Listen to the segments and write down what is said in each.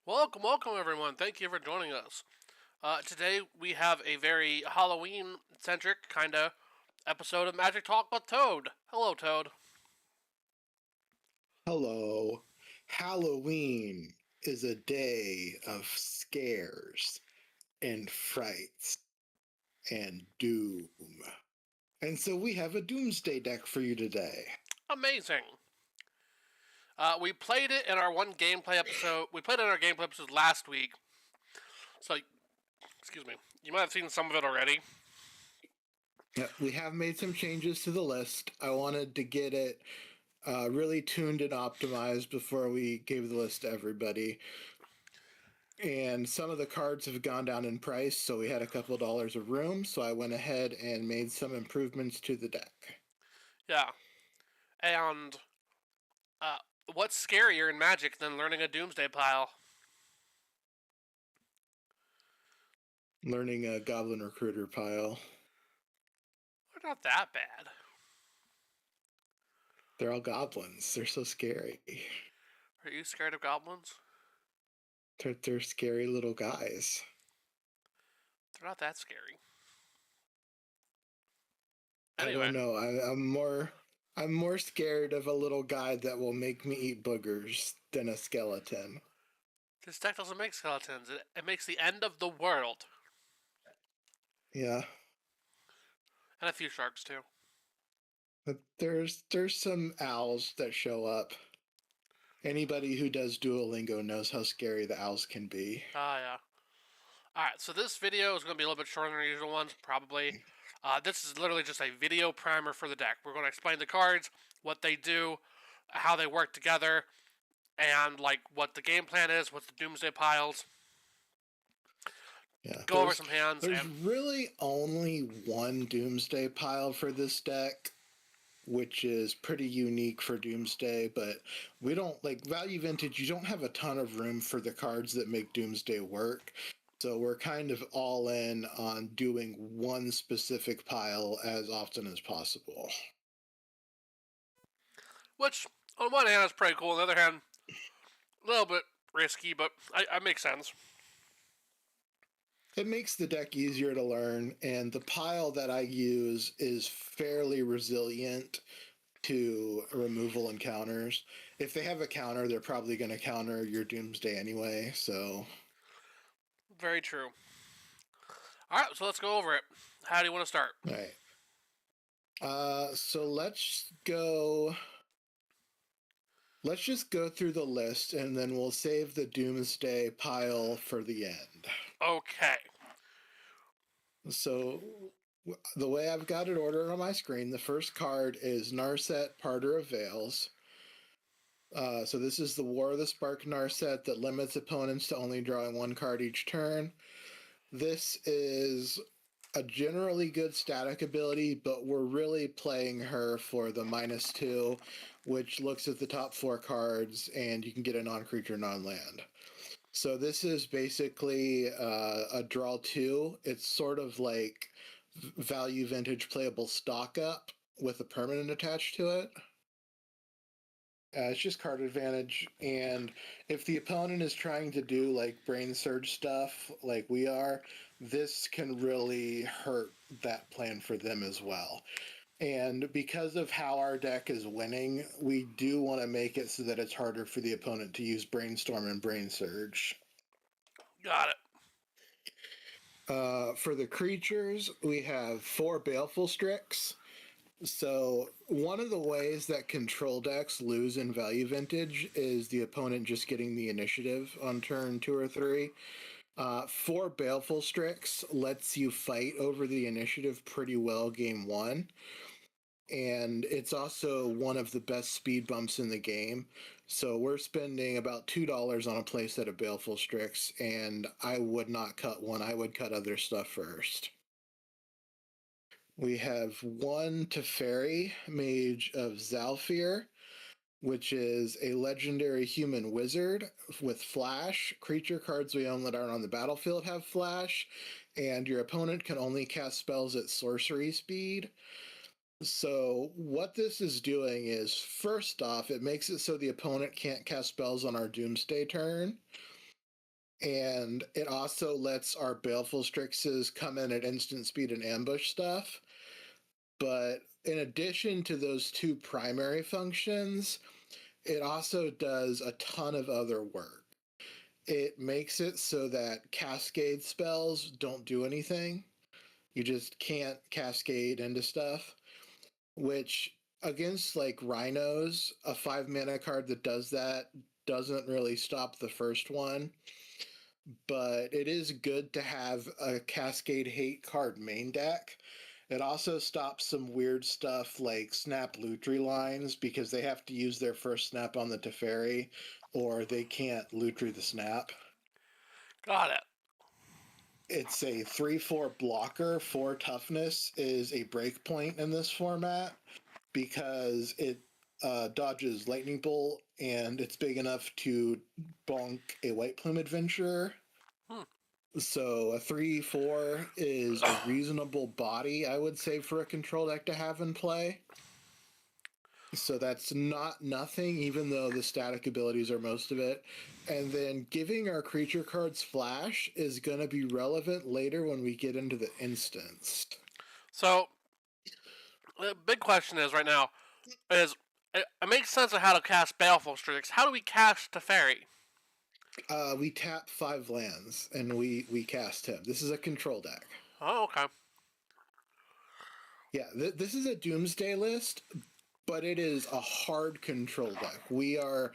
Welcome everyone. Thank you for joining us. Today we have a very Halloween-centric kind of episode of Magic Talk with Toad. Hello, Toad. Hello. Halloween is a day of scares and frights and doom. And so we have a doomsday deck for you today. Amazing. We played it in our one gameplay episode. We played it in our gameplay episode last week. So, excuse me. You might have seen some of it already. Yeah, we have made some changes to the list. I wanted to get it really tuned and optimized before we gave the list to everybody. And some of the cards have gone down in price, so we had a couple of dollars of room, so I went ahead and made some improvements to the deck. Yeah. And what's scarier in Magic than learning a Doomsday pile? Learning a Goblin Recruiter pile. They're not that bad. They're all goblins. They're so scary. Are you scared of goblins? They're scary little guys. They're not that scary. Anyway. I don't know. I'm more scared of a little guy that will make me eat boogers than a skeleton. This deck doesn't make skeletons. It makes the end of the world. Yeah. And a few sharks too. But there's some owls that show up. Anybody who does Duolingo knows how scary the owls can be. Yeah. Alright, so this video is going to be a little bit shorter than the usual ones, probably. This is literally just a video primer for the deck. We're going to explain the cards, what they do, how they work together, and like what the game plan is, what's the Doomsday piles. Yeah, go over some hands. There's really only one Doomsday pile for this deck, which is pretty unique for Doomsday, but we don't, like, Value Vintage, you don't have a ton of room for the cards that make Doomsday work. So we're kind of all in on doing one specific pile as often as possible. Which, on one hand, is pretty cool. On the other hand, a little bit risky, but I make sense. It makes the deck easier to learn, and the pile that I use is fairly resilient to removal and counters. If they have a counter, they're probably going to counter your Doomsday anyway, so... Very true. Alright, so let's go over it. How do you want to start? All right. So let's go... Let's just go through the list, and then we'll save the Doomsday pile for the end. Okay. So, the way I've got it ordered on my screen, the first card is Narset, Parter of Veils. So this is the War of the Spark Narset that limits opponents to only drawing one card each turn. This is a generally good static ability, but we're really playing her for the -2, which looks at the top 4 cards, and you can get a non-creature, non-land. So this is basically a draw 2. It's sort of like Value Vintage playable stock up with a permanent attached to it. It's just card advantage, and if the opponent is trying to do like brain surge stuff like we are, this can really hurt that plan for them as well. And because of how our deck is winning, we do want to make it so that it's harder for the opponent to use Brainstorm and Brain Surge. Got it. For the creatures, we have 4 Baleful Strix. So one of the ways that control decks lose in Value Vintage is the opponent just getting the initiative on turn 2 or 3. 4 Baleful Strix lets you fight over the initiative pretty well game 1. And it's also one of the best speed bumps in the game. So we're spending about $2 on a playset of Baleful Strix, and I would not cut one. I would cut other stuff first. We have 1 Teferi, Mage of Zhalfir, which is a legendary human wizard with flash. Creature cards we own that aren't on the battlefield have flash, and your opponent can only cast spells at sorcery speed. So what this is doing is, first off, it makes it so the opponent can't cast spells on our Doomsday turn. And it also lets our Baleful Strixes come in at instant speed and ambush stuff. But in addition to those two primary functions, it also does a ton of other work. It makes it so that cascade spells don't do anything. You just can't cascade into stuff, which against like rhinos, a 5 mana card that does that doesn't really stop the first one. But it is good to have a Cascade Hate card main deck. It also stops some weird stuff like Snap Lutri lines because they have to use their first snap on the Teferi or they can't Lutri the snap. Got it. It's a 3/4 blocker. 4 toughness is a breakpoint in this format because it dodges Lightning Bolt and it's big enough to bonk a White Plume Adventurer. So a 3/4 is a reasonable body, I would say, for a control deck to have in play. So that's not nothing, even though the static abilities are most of it. And then giving our creature cards flash is going to be relevant later when we get into the instance. So, the big question is right now is it makes sense of how to cast Baleful Strix. How do we cast Teferi? We tap 5 lands and we cast him. This is a control deck. Oh, okay. Yeah, this is a Doomsday list, but it is a hard control deck. We are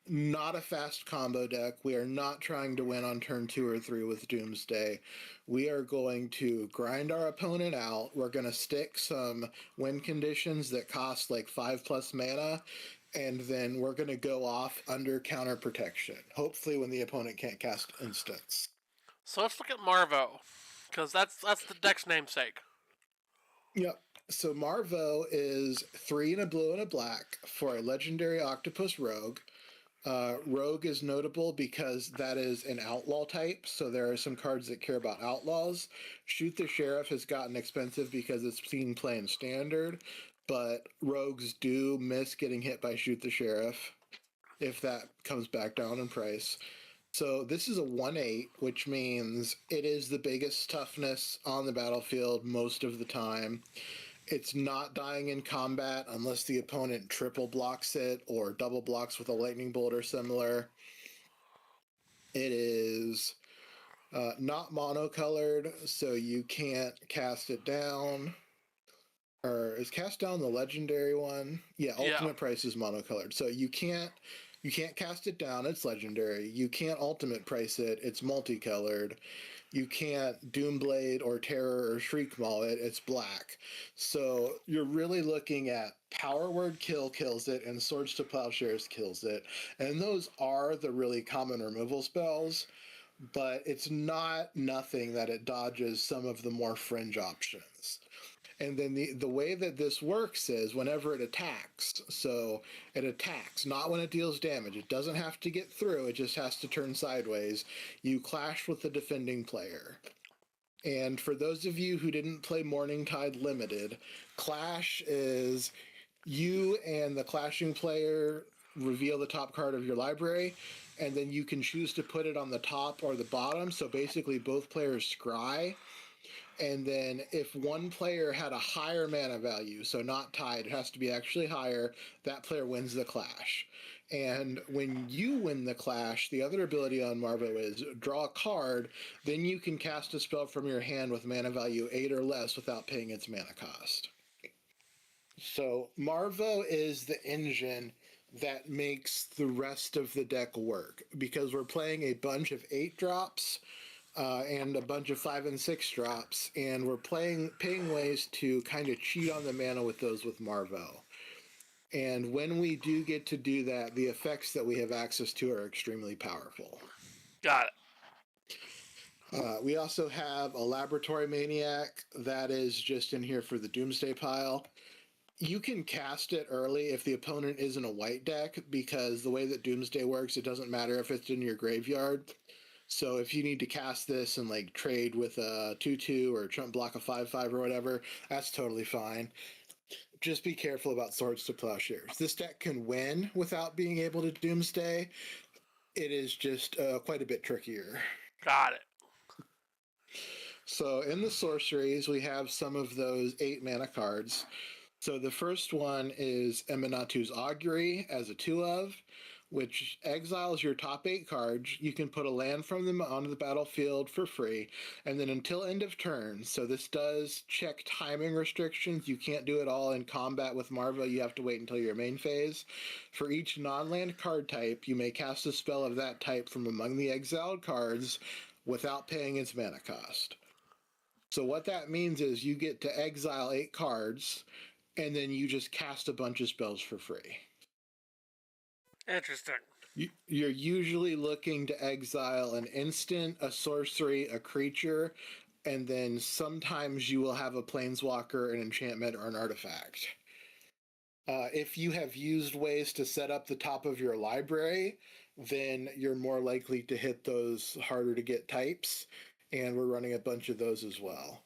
not a fast combo deck. We are not trying to win on turn 2 or 3 with Doomsday. We are going to grind our opponent out. We're going to stick some win conditions that cost like 5+ mana, and then we're going to go off under counter protection, hopefully when the opponent can't cast instants. So let's look at Marvo, because that's the deck's namesake. Yep. So Marvo is 3 and a blue and a black for a legendary Octopus Rogue. Rogue is notable because that is an outlaw type, so there are some cards that care about outlaws. Shoot the Sheriff has gotten expensive because it's seen play in standard, but rogues do miss getting hit by Shoot the Sheriff if that comes back down in price. So this is a 1/8, which means it is the biggest toughness on the battlefield most of the time. It's not dying in combat unless the opponent triple blocks it or double blocks with a lightning bolt or similar. It is not monocolored, so you can't cast it down. Or is cast down the legendary one? Yeah, ultimate price is monocolored. So you can't cast it down, it's legendary. You can't ultimate price it, it's multicolored. You can't Doomblade or Terror or Shriek Maul it, it's black. So you're really looking at Power Word Kill kills it and Swords to Plowshares kills it. And those are the really common removal spells, but it's not nothing that it dodges some of the more fringe options. And then the way that this works is whenever it attacks, so it attacks, not when it deals damage. It doesn't have to get through, it just has to turn sideways. You clash with the defending player. And for those of you who didn't play Morningtide Limited, Clash is you and the clashing player reveal the top card of your library, and then you can choose to put it on the top or the bottom, so basically both players scry. And then if one player had a higher mana value, so not tied, it has to be actually higher, that player wins the clash. And when you win the clash, the other ability on Marvo is draw a card, then you can cast a spell from your hand with mana value 8 or less without paying its mana cost. So Marvo is the engine that makes the rest of the deck work, because we're playing a bunch of 8 drops, and a bunch of 5 and 6 drops, and we're paying ways to kind of cheat on the mana with those with Marvo. And when we do get to do that, the effects that we have access to are extremely powerful. Got it. We also have a Laboratory Maniac that is just in here for the Doomsday pile. You can cast it early if the opponent isn't a white deck, because the way that Doomsday works, it doesn't matter if it's in your graveyard. So if you need to cast this and like trade with a 2/2 or chump block a 5/5 or whatever, that's totally fine. Just be careful about Swords to Plowshares. This deck can win without being able to Doomsday, it is just quite a bit trickier. Got it. So in the sorceries, we have some of those 8 mana cards. So the first one is Eminatu's Augury as a 2 of, which exiles your top 8 cards. You can put a land from them onto the battlefield for free, and then until end of turn. So this does check timing restrictions. You can't do it all in combat with Marva. You have to wait until your main phase. For each non-land card type, you may cast a spell of that type from among the exiled cards without paying its mana cost. So what that means is you get to exile 8 cards, and then you just cast a bunch of spells for free. Interesting. You're usually looking to exile an instant, a sorcery, a creature, and then sometimes you will have a planeswalker, an enchantment, or an artifact. If you have used ways to set up the top of your library, then you're more likely to hit those harder to get types, and we're running a bunch of those as well.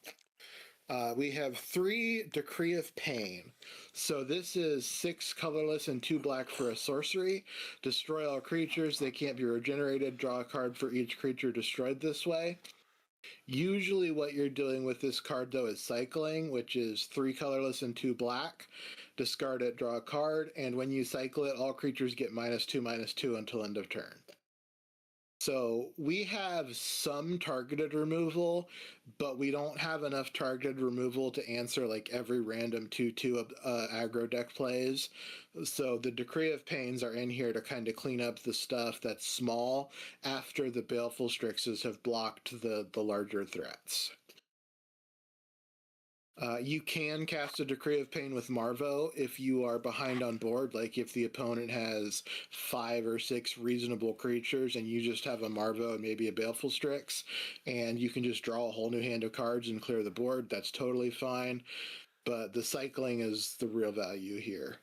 We have 3 Decree of Pain. So this is 6 colorless and 2 black for a sorcery. Destroy all creatures. They can't be regenerated. Draw a card for each creature destroyed this way. Usually what you're doing with this card, though, is cycling, which is 3 colorless and 2 black. Discard it, draw a card, and when you cycle it, all creatures get -2/-2 until end of turn. So we have some targeted removal, but we don't have enough targeted removal to answer like every random 2/2 aggro deck plays. So the Decree of Pains are in here to kind of clean up the stuff that's small after the Baleful Strixes have blocked the larger threats. You can cast a Decree of Pain with Marvo if you are behind on board, like if the opponent has 5 or 6 reasonable creatures and you just have a Marvo and maybe a Baleful Strix, and you can just draw a whole new hand of cards and clear the board. That's totally fine, but the cycling is the real value here.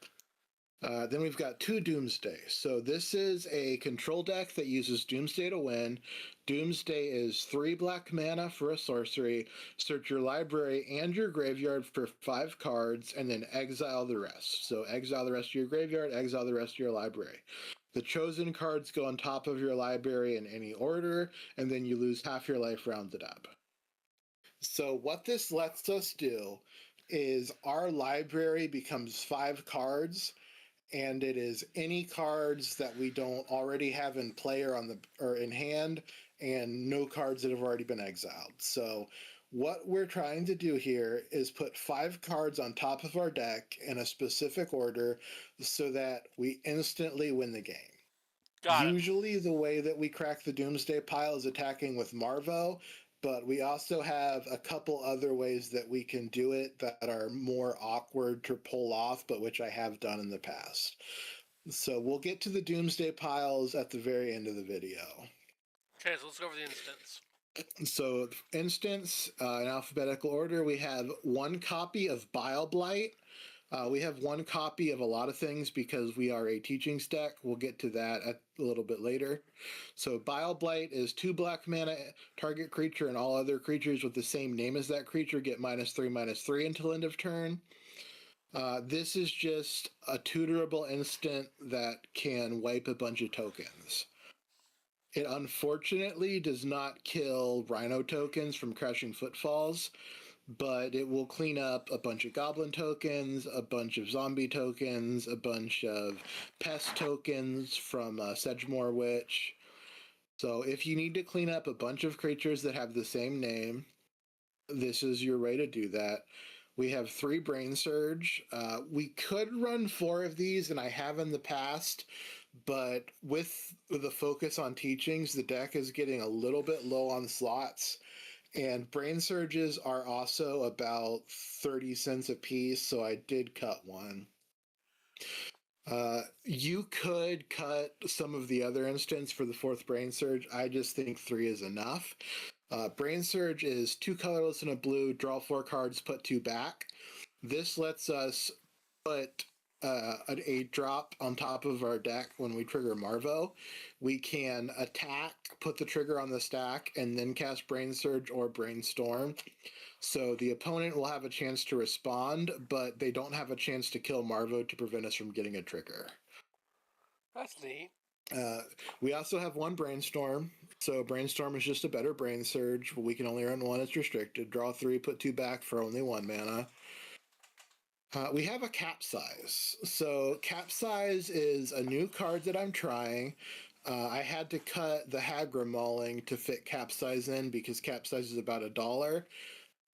Then we've got 2 Doomsday. So this is a control deck that uses Doomsday to win. Doomsday is 3 black mana for a sorcery. Search your library and your graveyard for 5 cards, and then exile the rest. So exile the rest of your graveyard, exile the rest of your library. The chosen cards go on top of your library in any order, and then you lose half your life rounded up. So what this lets us do is our library becomes 5 cards, and it is any cards that we don't already have in play or in hand, and no cards that have already been exiled. So what we're trying to do here is put 5 cards on top of our deck in a specific order so that we instantly win the game. Got it. Usually the way that we crack the Doomsday pile is attacking with Marvo, but we also have a couple other ways that we can do it that are more awkward to pull off, but which I have done in the past. So we'll get to the Doomsday piles at the very end of the video. Okay, so let's go over the instance. So instance, in alphabetical order, we have 1 copy of Bile Blight. We have 1 copy of a lot of things because we are a teaching deck. We'll get to that a little bit later. So Bile Blight is 2 black mana, target creature and all other creatures with the same name as that creature get -3/-3 until end of turn. This is just a tutorable instant that can wipe a bunch of tokens. It unfortunately does not kill Rhino tokens from Crashing Footfalls, but it will clean up a bunch of goblin tokens, a bunch of zombie tokens, a bunch of pest tokens from Sedgemoor Witch. So if you need to clean up a bunch of creatures that have the same name, this is your way to do that. We have 3 Brain Surge. We could run 4 of these, and I have in the past, but with the focus on teachings, the deck is getting a little bit low on slots. And Brain Surges are also about 30 cents a piece, so I did cut 1. You could cut some of the other instants for the 4th Brain Surge. I just think 3 is enough. Brain Surge is 2 colorless and a blue, draw 4 cards, put 2 back. This lets us put an 8-drop on top of our deck when we trigger Marvo. We can attack, put the trigger on the stack, and then cast Brain Surge or Brainstorm. So the opponent will have a chance to respond, but they don't have a chance to kill Marvo to prevent us from getting a trigger. That's neat. Uh, we also have one brainstorm. So brainstorm is just a better brain surge. We can only run one. It's restricted. Draw 3, put 2 back for only 1 mana. We have a capsize. So capsize is a new card that I'm trying. I had to cut the Hagra mauling to fit capsize in because capsize is about $1.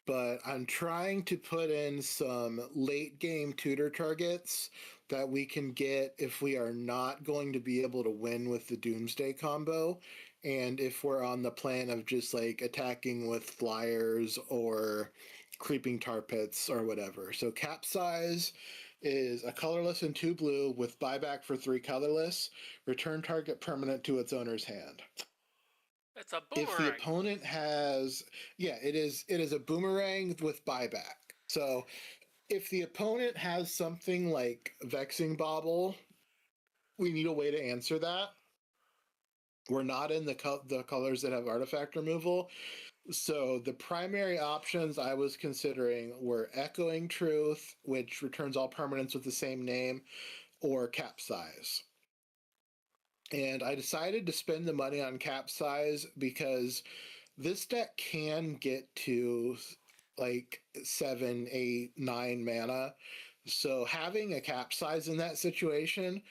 But I'm trying to put in some late game tutor targets that we can get if we are not going to be able to win with the Doomsday combo, and if we're on the plan of just like attacking with flyers or creeping tar pits or whatever. So capsize is a colorless and 2 blue with buyback for 3 colorless. Return target permanent to its owner's hand. It's a If the boomerang. opponent has, yeah, it is a boomerang with buyback. So if the opponent has something like Vexing Bauble, we need a way to answer that. We're not in the colors that have artifact removal. So the primary options I was considering were Echoing Truth, which returns all permanents with the same name, or Capsize. And I decided to spend the money on Capsize because this deck can get to like 7, 8, 9 mana. So having a capsize in that situation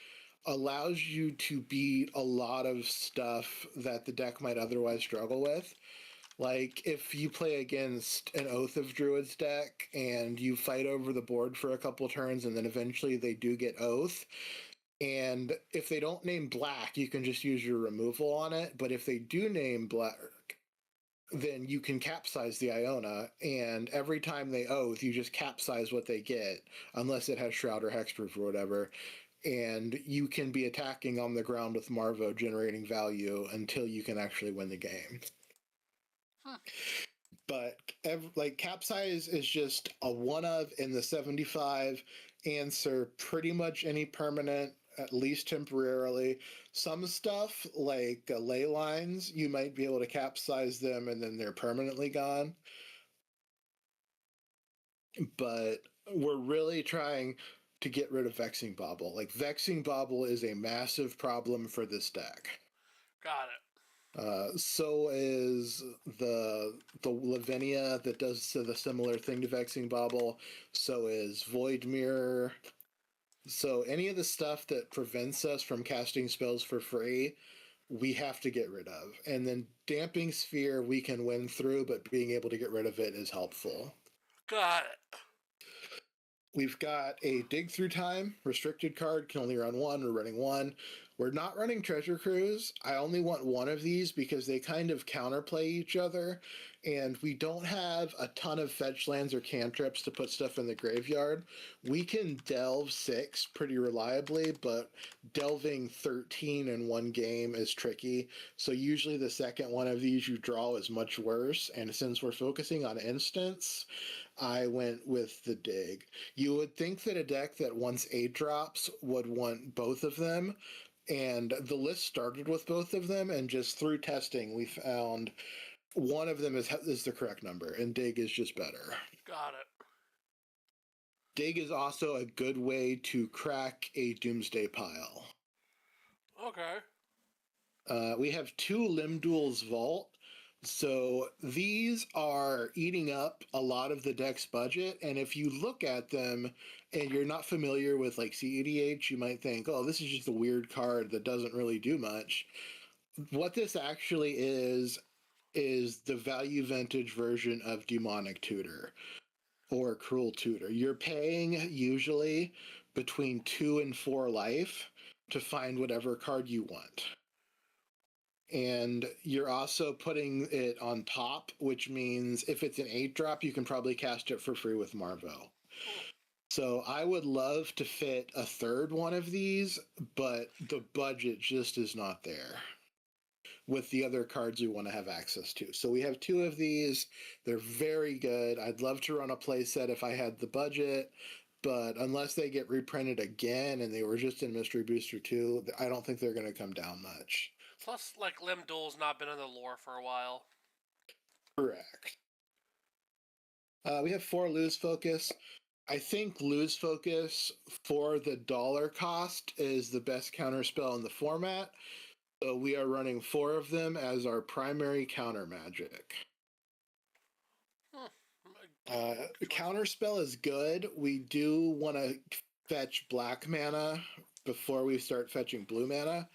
allows you to beat a lot of stuff that the deck might otherwise struggle with. Like if you play against an Oath of Druids deck and you fight over the board for a couple turns and then eventually they do get Oath, and if they don't name black, you can just use your removal on it. But if they do name black, then you can capsize the Iona, and every time they oath, you just capsize what they get, unless it has Shroud or Hexproof or whatever. And you can be attacking on the ground with Marvo, generating value until you can actually win the game. Huh. But like capsize is just a one of in the 75, answer pretty much any permanent, at least temporarily. Some stuff like ley lines, you might be able to capsize them and then they're permanently gone. But we're really trying to get rid of Vexing Bauble. Like Vexing Bauble is a massive problem for this deck. Got it. So is the Lavinia that does the similar thing to Vexing Bauble. So is Void Mirror. So any of the stuff that prevents us from casting spells for free, we have to get rid of. And then Damping Sphere we can win through, but being able to get rid of it is helpful. Got it. We've got a Dig Through Time restricted card, can only run one. We're running one. We're not running Treasure Cruise. I only want one of these because they kind of counterplay each other, and we don't have a ton of fetch lands or cantrips to put stuff in the graveyard. We can delve 6 pretty reliably, but delving 13 in one game is tricky. So usually the second one of these you draw is much worse, and since we're focusing on instants, I went with the Dig. You would think that a deck that wants 8 drops would want both of them, and the list started with both of them, and just through testing we found one of them is the correct number, and Dig is just better. Got it. Dig is also a good way to crack a Doomsday pile. Okay. We have 2 Limdul's Vault. So these are eating up a lot of the deck's budget, and if you look at them and you're not familiar with like CEDH, you might think, oh, this is just a weird card that doesn't really do much. What this actually is the value vintage version of Demonic Tutor or Cruel Tutor. You're paying usually between 2 and 4 life to find whatever card you want. And you're also putting it on top, which means if it's an 8 drop, you can probably cast it for free with Marvo. So I would love to fit a third one of these, but the budget just is not there with the other cards we want to have access to. So we have 2 of these. They're very good. I'd love to run a playset if I had the budget, but unless they get reprinted again and they were just in Mystery Booster 2, I don't think they're going to come down much. Plus, like, Limdul's not been in the lore for a while. Correct. We have 4 Lose Focus. I think Lose Focus for the dollar cost is the best counterspell in the format. So we are running 4 of them as our primary counter magic. Counterspell is good. We do want to fetch black mana before we start fetching blue mana.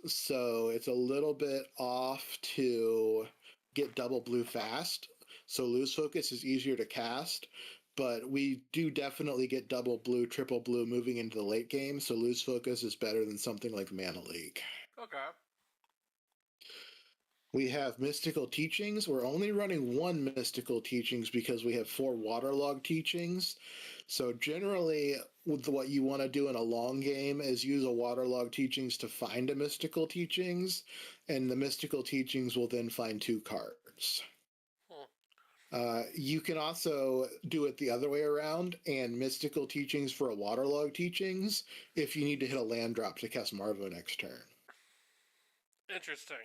So it's a little bit off to get double blue fast. So Lose Focus is easier to cast, but we do definitely get double blue, triple blue moving into the late game. So Lose Focus is better than something like Mana Leak. Okay. We have Mystical Teachings. We're only running 1 Mystical Teachings because we have 4 Waterlog Teachings. So generally, with what you want to do in a long game is use a Waterlog Teachings to find a Mystical Teachings, and the Mystical Teachings will then find 2 cards. You can also do it the other way around and Mystical Teachings for a Waterlog Teachings if you need to hit a land drop to cast Marvo next turn. Interesting.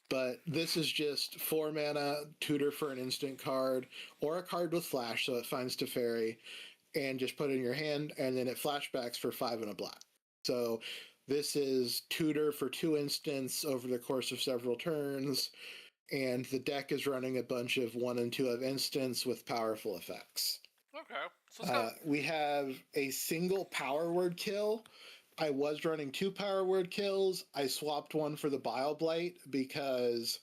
But this is just 4 mana, tutor for an instant card, or a card with flash, so it finds Teferi, and just put it in your hand, and then it flashbacks for 5 and a black. So this is tutor for 2 instants over the course of several turns, and the deck is running a bunch of 1 and 2 of instants with powerful effects. Okay. So we have a single power word kill. I was running 2 power word kills. I swapped one for the Bile Blight because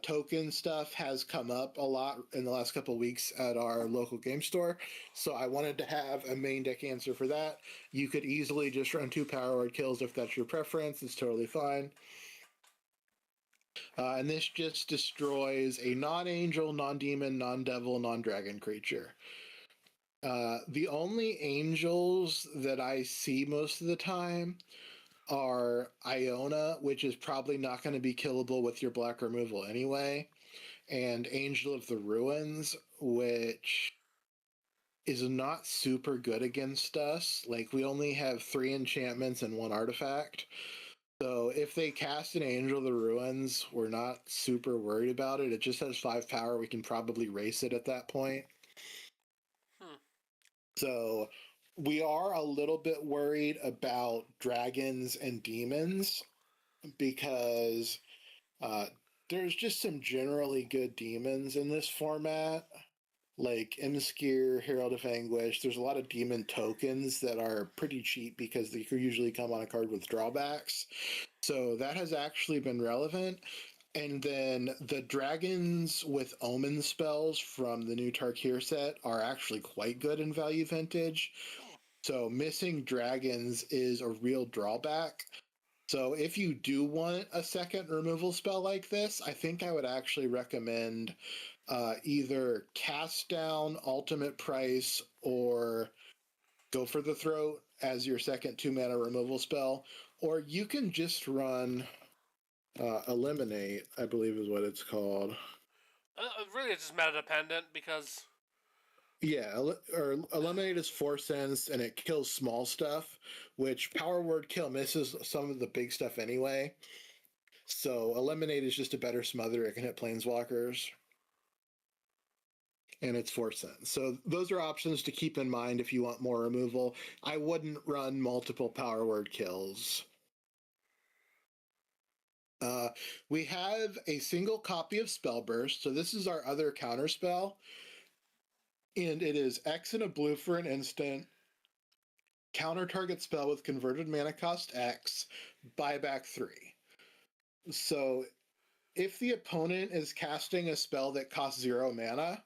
token stuff has come up a lot in the last couple of weeks at our local game store. So I wanted to have a main deck answer for that. You could easily just run 2 power word kills if that's your preference. It's totally fine. And this just destroys a non-angel, non-demon, non-devil, non-dragon creature. The only angels that I see most of the time are Iona, which is probably not going to be killable with your black removal anyway, and Angel of the Ruins, which is not super good against us. Like, we only have 3 enchantments and 1 artifact. So if they cast an Angel of the Ruins, we're not super worried about it. It just has 5 power. We can probably race it at that point. So we are a little bit worried about dragons and demons because there's just some generally good demons in this format, like Imskir, Herald of Anguish. There's a lot of demon tokens that are pretty cheap because they usually come on a card with drawbacks. So that has actually been relevant. And then the dragons with omen spells from the new Tarkir set are actually quite good in value vintage. So missing dragons is a real drawback. So if you do want a second removal spell like this, I think I would actually recommend either Cast Down, Ultimate Price, or Go for the Throat as your second 2 mana removal spell. Or you can just run Eliminate, I believe is what it's called. Really, it's just meta dependent because. Yeah, or Eliminate is 4 cents and it kills small stuff, which Power Word Kill misses some of the big stuff anyway. So Eliminate is just a better smother. It can hit planeswalkers. And it's 4 cents. So those are options to keep in mind if you want more removal. I wouldn't run multiple Power Word Kills. We have a single copy of Spellburst, so this is our other counter spell, and it is X and a blue for an instant, counter target spell with converted mana cost X, buyback 3. So if the opponent is casting a spell that costs 0 mana,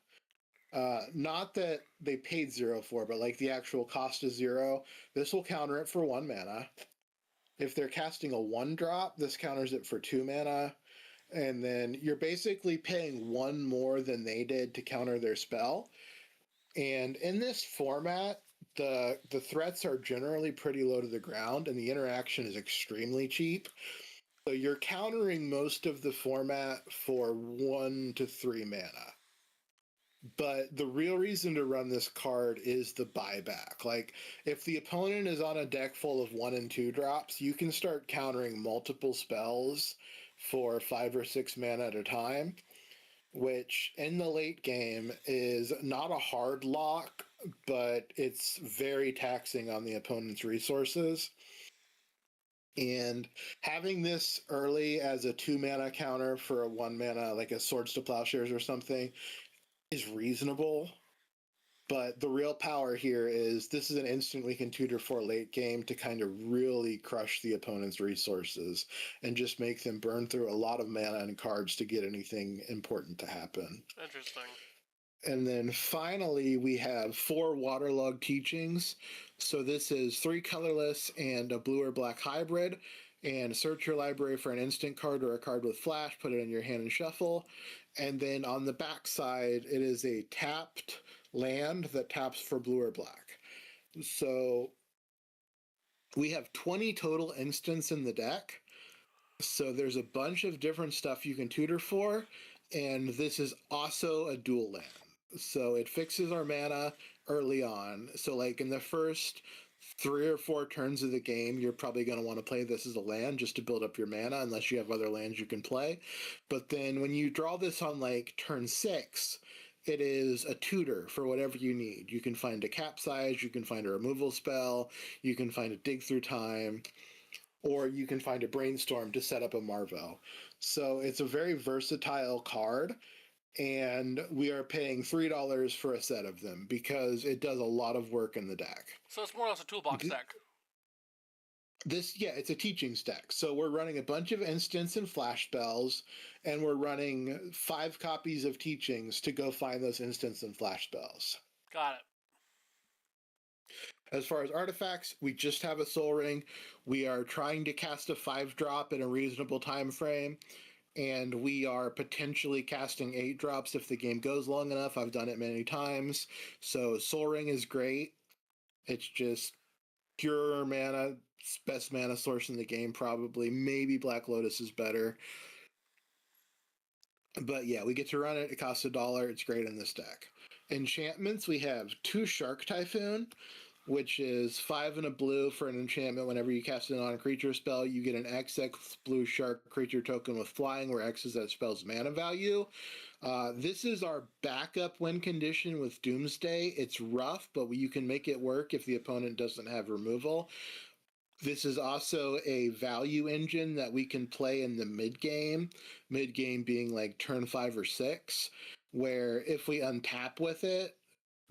not that they paid 0 for, but like the actual cost is 0, this will counter it for 1 mana. If they're casting a 1-drop, this counters it for 2 mana. And then you're basically paying 1 more than they did to counter their spell. And in this format, the threats are generally pretty low to the ground, and the interaction is extremely cheap. So you're countering most of the format for 1 to 3 mana. But the real reason to run this card is the buyback. Like, if the opponent is on a deck full of 1 and 2 drops, you can start countering multiple spells for 5 or 6 mana at a time, which in the late game is not a hard lock, but it's very taxing on the opponent's resources. And having this early as a 2-mana counter for a 1-mana, like a Swords to Plowshares or something, is reasonable. But the real power here is this is an instant we can tutor for late game to kind of really crush the opponent's resources and just make them burn through a lot of mana and cards to get anything important to happen. Interesting. And then finally, we have 4 waterlogged teachings. So this is 3 colorless and a blue or black hybrid. And search your library for an instant card or a card with flash, put it in your hand and shuffle. And then on the back side, it is a tapped land that taps for blue or black. So we have 20 total instants in the deck. So there's a bunch of different stuff you can tutor for. And this is also a dual land. So it fixes our mana early on. So like in the first 3 or 4 turns of the game, you're probably going to want to play this as a land just to build up your mana, unless you have other lands you can play. But then when you draw this on like turn 6, it is a tutor for whatever you need. You can find a capsize, you can find a removal spell, you can find a dig through time, or you can find a brainstorm to set up a Marvel. So it's a very versatile card. And we are paying $3 for a set of them because it does a lot of work in the deck. So it's more or less a toolbox deck. It's a teaching deck. So we're running a bunch of instants and flash spells, and we're running 5 copies of teachings to go find those instants and flash spells. Got it. As far as artifacts, we just have a Soul Ring. We are trying to cast a 5-drop in a reasonable time frame. And we are potentially casting 8 drops if the game goes long enough. I've done it many times. So Soul Ring is great. It's just pure mana, best mana source in the game probably. Maybe Black Lotus is better. But yeah, we get to run it. It costs $1. It's great in this deck. Enchantments, we have 2 Shark Typhoon, which is 5 and a blue for an enchantment. Whenever you cast a non-creature spell, you get an XX blue shark creature token with flying, where X is that spell's mana value. This is our backup win condition with Doomsday. It's rough, but you can make it work if the opponent doesn't have removal. This is also a value engine that we can play in the mid-game being like turn 5 or 6, where if we untap with it,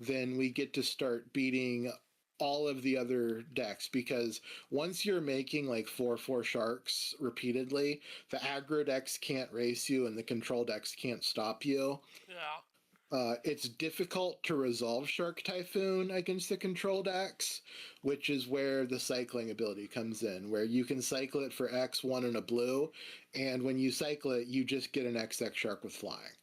then we get to start beating all of the other decks, because once you're making like 4/4 sharks repeatedly, the aggro decks can't race you and the control decks can't stop you. Yeah. It's difficult to resolve Shark Typhoon against the control decks, which is where the cycling ability comes in, where you can cycle it for X, 1 and a blue, and when you cycle it, you just get an XX shark with flying.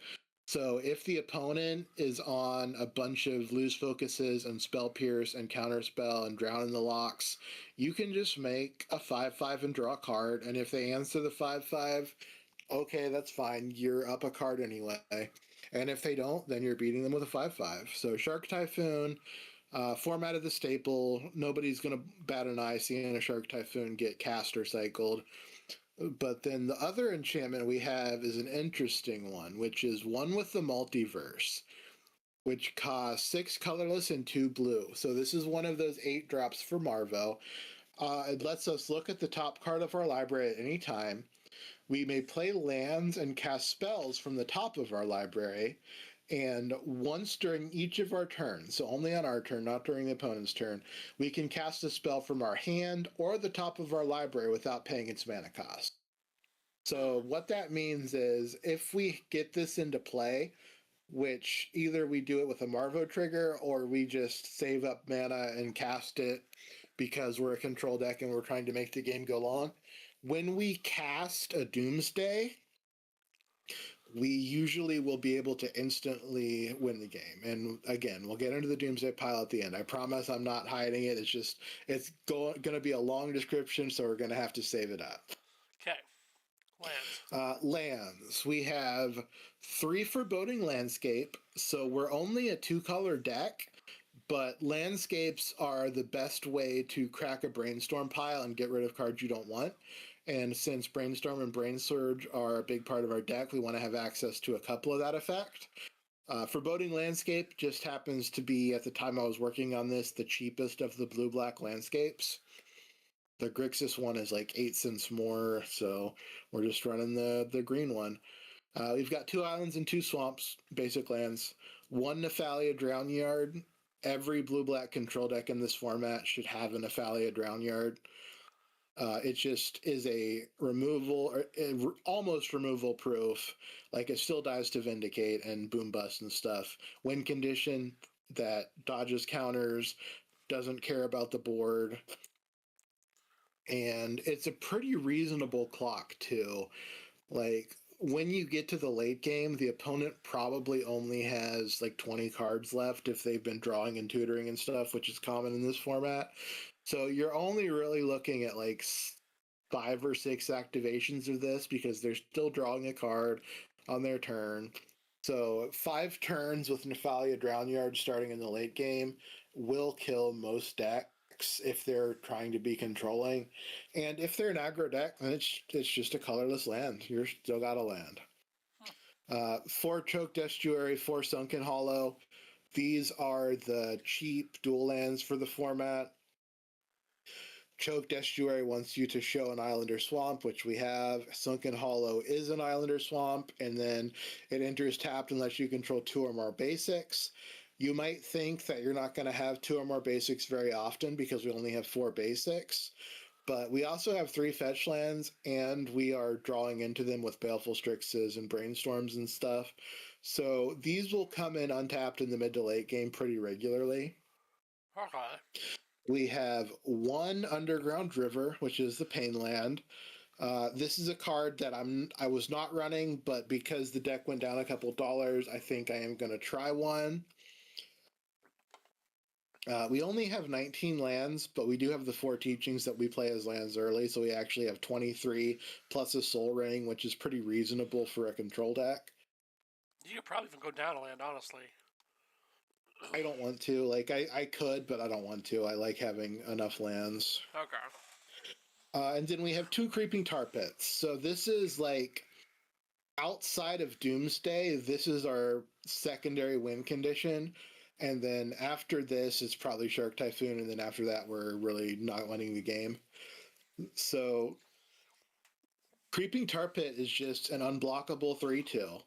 So if the opponent is on a bunch of lose focuses and spell pierce and counterspell and drown in the locks, you can just make a 5/5 and draw a card. And if they answer the 5/5, okay, that's fine. You're up a card anyway. And if they don't, then you're beating them with a 5/5. So Shark Typhoon, format of the staple. Nobody's going to bat an eye seeing a Shark Typhoon get cast or cycled. But then the other enchantment we have is an interesting one, which is one with the multiverse, which costs 6 colorless and 2 blue. So this is one of those 8 drops for Marvo. It lets us look at the top card of our library at any time. We may play lands and cast spells from the top of our library. And once during each of our turns, so only on our turn, not during the opponent's turn, we can cast a spell from our hand or the top of our library without paying its mana cost. So what that means is if we get this into play, which either we do it with a Marvo trigger or we just save up mana and cast it because we're a control deck and we're trying to make the game go long, when we cast a Doomsday, we usually will be able to instantly win the game. And again, we'll get into the Doomsday pile at the end. I promise I'm not hiding it. It's going to be a long description, so we're going to have to save it up. Okay. Lands. Lands. We have 3 Foreboding Landscape, so we're only a 2-color deck, but landscapes are the best way to crack a Brainstorm pile and get rid of cards you don't want. And since Brainstorm and Brain Surge are a big part of our deck, we want to have access to a couple of that effect. Foreboding Landscape just happens to be, at the time I was working on this, the cheapest of the blue-black landscapes. The Grixis one is like 8 cents more, so we're just running the green one. We've got 2 islands and 2 swamps, basic lands, 1 Nephalia Drown Yard. Every blue-black control deck in this format should have an Nephalia Drown Yard. It just is a removal, or almost removal proof. Like, it still dies to Vindicate and Boom Bust and stuff. Win condition that dodges counters, doesn't care about the board. And it's a pretty reasonable clock, too. Like, when you get to the late game, the opponent probably only has like 20 cards left if they've been drawing and tutoring and stuff, which is common in this format. So you're only really looking at like 5 or 6 activations of this because they're still drawing a card on their turn. So 5 turns with Nephalia Drown Yard starting in the late game will kill most decks if they're trying to be controlling. And if they're an aggro deck, then it's just a colorless land. You're still got a land. 4 Choked Estuary, 4 Sunken Hollow. These are the cheap dual lands for the format. Choked Estuary wants you to show an island or swamp, which we have. Sunken Hollow is an island or swamp, and then it enters tapped unless you control 2 or more basics. You might think that you're not going to have 2 or more basics very often because we only have 4 basics, but we also have 3 fetch lands, and we are drawing into them with Baleful Strixes and Brainstorms and stuff. So these will come in untapped in the mid to late game pretty regularly. Okay. We have 1 Underground River, which is the Pain Land. This is a card that I was not running, but because the deck went down a couple dollars, I think I am going to try one. We only have 19 lands, but we do have the 4 teachings that we play as lands early, so we actually have 23 plus a Soul Ring, which is pretty reasonable for a control deck. You could probably even go down a land, honestly. I don't want to. Like, I could, but I don't want to. I like having enough lands. Okay. And then we have 2 Creeping Tar Pits. So this is like, outside of Doomsday, this is our secondary win condition. And then after this, it's probably Shark Typhoon, and then after that, we're really not winning the game. So Creeping Tar Pit is just an unblockable 3/2.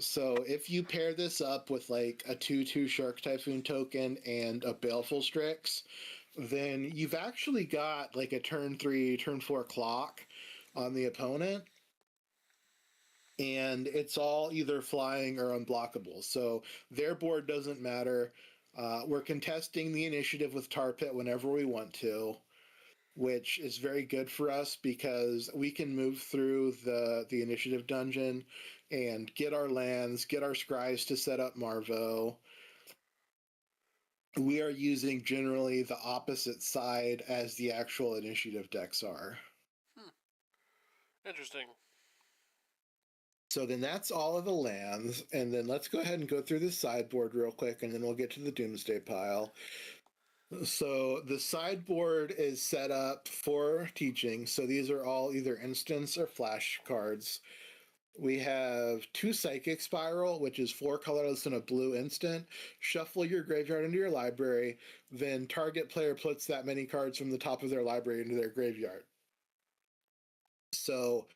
So if you pair this up with like a 2/2 Shark Typhoon token and a Baleful Strix, then you've actually got like a turn 3, turn 4 clock on the opponent. And it's all either flying or unblockable. So their board doesn't matter. We're contesting the initiative with Tar Pit whenever we want to, which is very good for us because we can move through the initiative dungeon and get our lands, get our scries to set up Marvo. We are using generally the opposite side as the actual initiative decks are. Interesting. So then that's all of the lands, and then let's go ahead and go through the sideboard real quick, and then we'll get to the Doomsday pile. So the sideboard is set up for teaching, so these are all either instance or flash cards. We have 2 Psychic Spiral, which is 4 colorless and a blue instant. Shuffle your graveyard into your library, then target player puts that many cards from the top of their library into their graveyard. So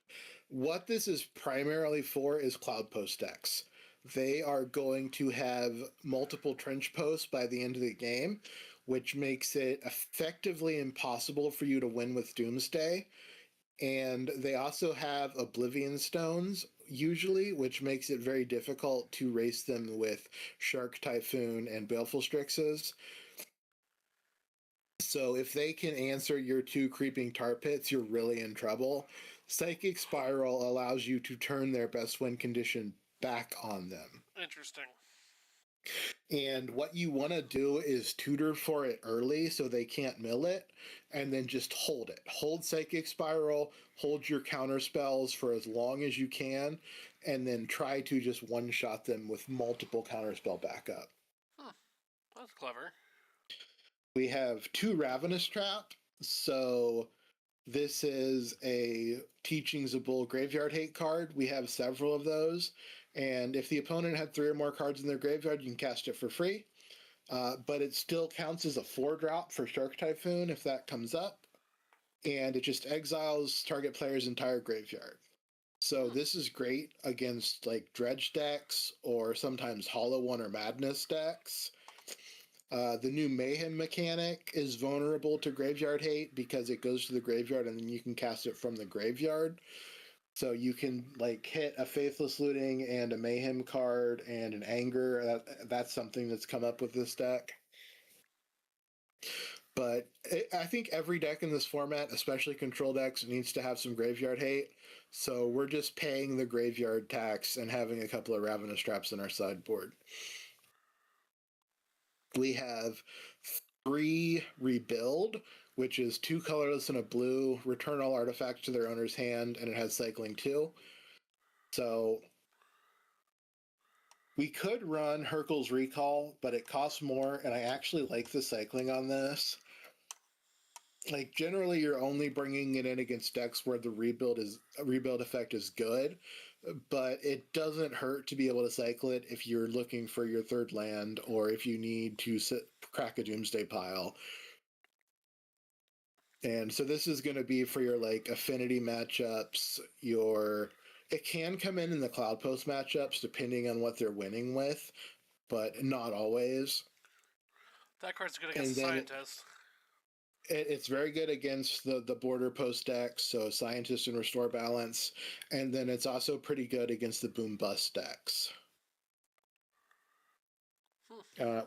what this is primarily for is Cloud Post decks. They are going to have multiple trench posts by the end of the game, which makes it effectively impossible for you to win with Doomsday. And they also have Oblivion Stones, usually, which makes it very difficult to race them with Shark Typhoon and Baleful Strixes. So if they can answer your 2 Creeping Tar Pits, you're really in trouble. Psychic Spiral allows you to turn their best win condition back on them. Interesting. And what you want to do is tutor for it early so they can't mill it, and then just hold it. Hold Psychic Spiral, hold your counter spells for as long as you can, and then try to just one-shot them with multiple counterspell backup. That's clever. We have 2 Ravenous Trap, so this is a Teachings of Bull Graveyard Hate card. We have several of those, And if the opponent had 3 or more cards in their graveyard, you can cast it for free. But it still counts as a 4-drop for Shark Typhoon if that comes up. And it just exiles target player's entire graveyard. So this is great against like Dredge decks or sometimes Hollow One or Madness decks. The new Mayhem mechanic is vulnerable to Graveyard Hate because it goes to the graveyard and then you can cast it from the graveyard. So you can like hit a Faithless Looting and a Mayhem card and an Anger. That's something that's come up with this deck. But I think every deck in this format, especially control decks, needs to have some Graveyard Hate. So we're just paying the graveyard tax and having a couple of Ravenous Traps in our sideboard. We have 3 Rebuild, which is 2 colorless and a blue, return all artifacts to their owner's hand, and it has cycling 2. So we could run Hercule's Recall, but it costs more, and I actually like the cycling on this. Like, generally, you're only bringing it in against decks where the rebuild effect is good, but it doesn't hurt to be able to cycle it if you're looking for your 3rd land or if you need to crack a Doomsday pile. And so this is going to be for your like affinity matchups. It can come in the Cloud Post matchups depending on what they're winning with, but not always. That card's good against Scientist. It's very good against the border post decks, so Scientist and Restore Balance, and then it's also pretty good against the Boom Bust decks.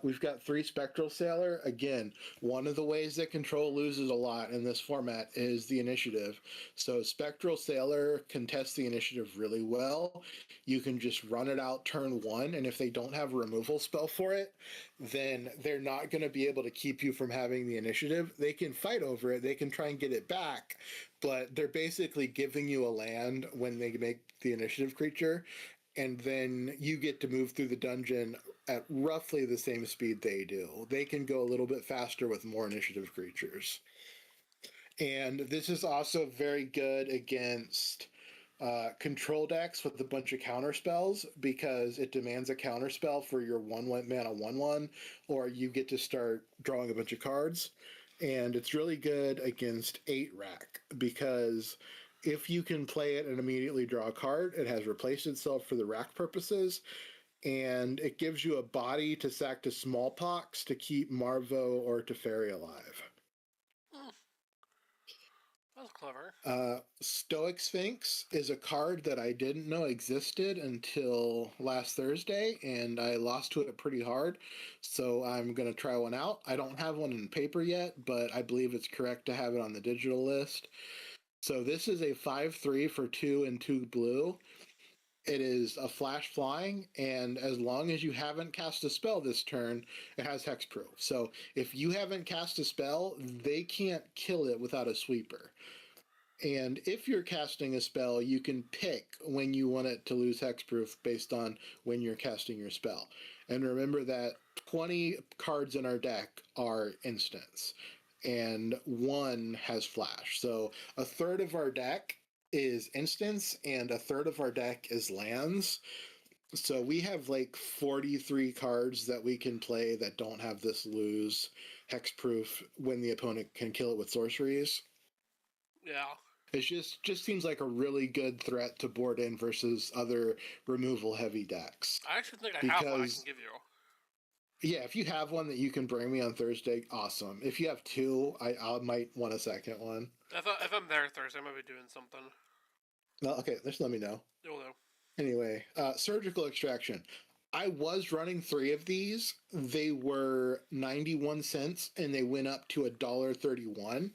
We've got 3 Spectral Sailor. Again, one of the ways that control loses a lot in this format is the initiative. So Spectral Sailor contests the initiative really well. You can just run it out turn 1, and if they don't have a removal spell for it, then they're not going to be able to keep you from having the initiative. They can fight over it. They can try and get it back, but they're basically giving you a land when they make the initiative creature, and then you get to move through the dungeon at roughly the same speed they do. They can go a little bit faster with more initiative creatures. And this is also very good against control decks with a bunch of counter spells because it demands a counter spell for your 1/1 mana 1/1, or you get to start drawing a bunch of cards. And it's really good against 8 rack because if you can play it and immediately draw a card, it has replaced itself for the rack purposes, and it gives you a body to sack to Smallpox to keep Marvo or Teferi alive. That's clever. Stoic Sphinx is a card that I didn't know existed until last Thursday, and I lost to it pretty hard, so I'm going to try one out. I don't have one in paper yet, but I believe it's correct to have it on the digital list. So this is a 5/3 for 2 and 2 blue. It is a flash flying, and as long as you haven't cast a spell this turn, it has hexproof. So if you haven't cast a spell, they can't kill it without a sweeper. And if you're casting a spell, you can pick when you want it to lose hexproof based on when you're casting your spell. And remember that 20 cards in our deck are instants, and 1 has flash. So a third of our deck is instants, and a third of our deck is lands. So we have like 43 cards that we can play that don't have this lose hexproof when the opponent can kill it with sorceries. Yeah. It just seems like a really good threat to board in versus other removal heavy decks. I actually think I have one I can give you. Yeah, if you have one that you can bring me on Thursday, awesome. If you have 2, I might want a second one. If I'm there Thursday, I might be doing something. No, okay, just let me know. You'll know. Anyway, Surgical Extraction. I was running 3 of these. They were 91 cents, and they went up to $1.31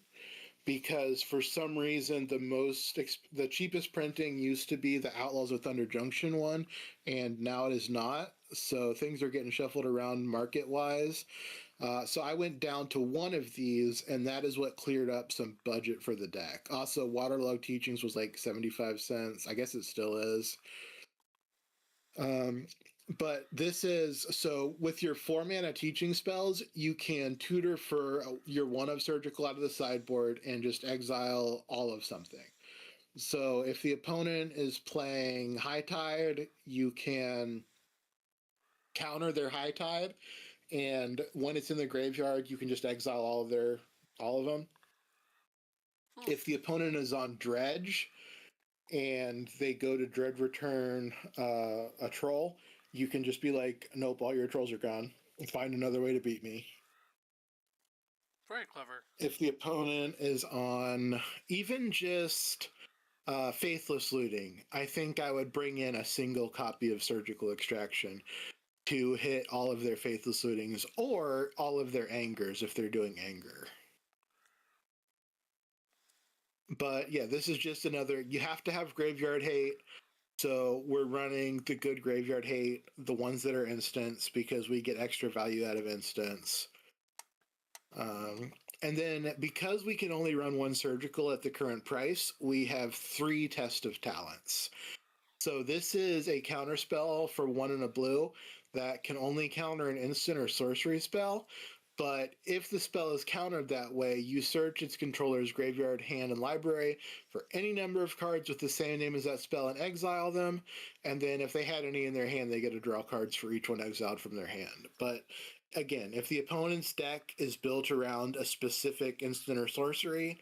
because for some reason the cheapest printing used to be the Outlaws of Thunder Junction one, and now it is not. So things are getting shuffled around market-wise. So I went down to 1 of these, and that is what cleared up some budget for the deck. Also, Waterlogged Teachings was like 75 cents. I guess it still is. But this is, so with your 4-mana teaching spells, you can tutor for your 1 of Surgical out of the sideboard and just exile all of something. So if the opponent is playing High Tide, you can counter their High Tide, and when it's in the graveyard, you can just exile all of them. If the opponent is on Dredge and they go to Dread Return a troll, you can just be like, nope, all your trolls are gone. Find another way to beat me. Very clever. If the opponent is on even just Faithless Looting, I think I would bring in a single copy of Surgical Extraction to hit all of their Faithless Lootings or all of their Angers if they're doing Anger. But yeah, this is just another, you have to have Graveyard Hate. So we're running the good Graveyard Hate, the ones that are instants, because we get extra value out of instants. And then because we can only run one Surgical at the current price, we have 3 Test of Talents. So this is a counter spell for 1 and a blue that can only counter an instant or sorcery spell. But if the spell is countered that way, you search its controller's graveyard, hand, and library for any number of cards with the same name as that spell and exile them. And then if they had any in their hand, they get to draw cards for each one exiled from their hand. But again, if the opponent's deck is built around a specific instant or sorcery,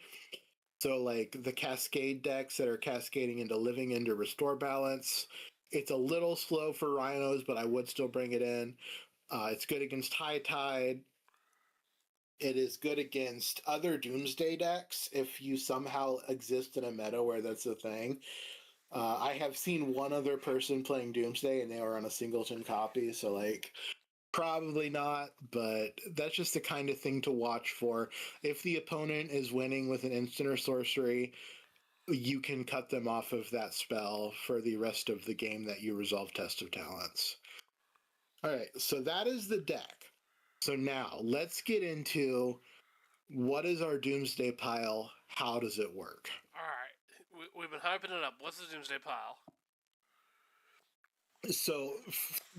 so like the Cascade decks that are cascading into Living End to restore balance, it's a little slow for Rhinos, but I would still bring it in. It's good against High Tide. It is good against other Doomsday decks if you somehow exist in a meta where that's a thing. I have seen one other person playing Doomsday and they were on a singleton copy, so like probably not, but that's just the kind of thing to watch for. If the opponent is winning with an instant or sorcery, you can cut them off of that spell for the rest of the game that you resolve Test of Talents. All right, so that is the deck. So now let's get into what is our Doomsday pile? How does it work? All right, we've been hyping it up. What's the Doomsday pile? So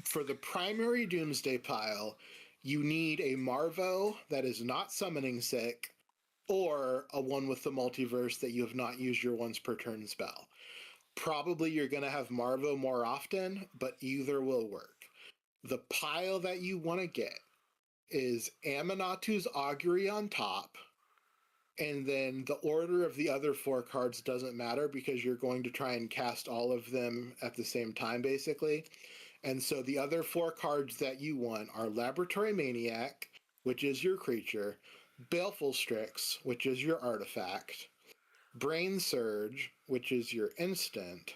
for the primary Doomsday pile, you need a Marvo that is not summoning sick, or a one with the multiverse that you have not used your once per turn spell. Probably you're going to have Marvo more often, but either will work. The pile that you want to get is Aminatu's Augury on top, and then the order of the other 4 cards doesn't matter because you're going to try and cast all of them at the same time, basically. And so the other 4 cards that you want are Laboratory Maniac, which is your creature, Baleful Strix, which is your artifact, Brain Surge, which is your instant,